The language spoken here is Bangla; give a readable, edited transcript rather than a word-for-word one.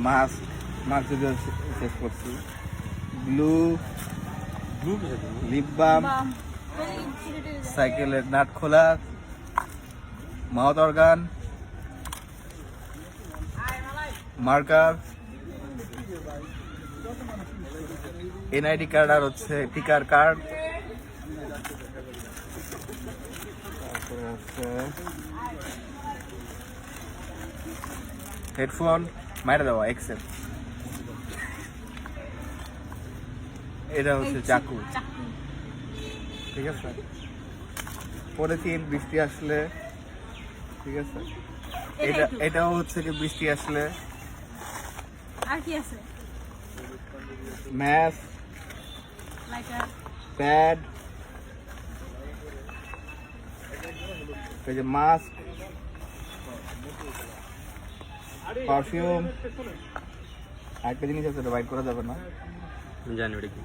মাস্ক যদিও শেষ করছি। গ্লু, লিপ বাম, সাইকেলের নাট খোলা, mouth organ, marker, NID card আর হচ্ছে টিকার কার্ড, তারপরে হচ্ছে হেডফোন, মাইরা দেওয়া এক্সেল, এটা হচ্ছে চাকু। ঠিক আছে, পলিথিন বৃষ্টি আসলে। ঠিক আছে, এটাও হচ্ছে কি বৃষ্টি আসলে। আর কি আছে? ম্যাথ, লাইটার, প্যাড, এই যে মাস্ক, পারফিউম। আরেকটা জিনিস আছে, এটা বাইট করা যাবে না, জানি ওটা কি।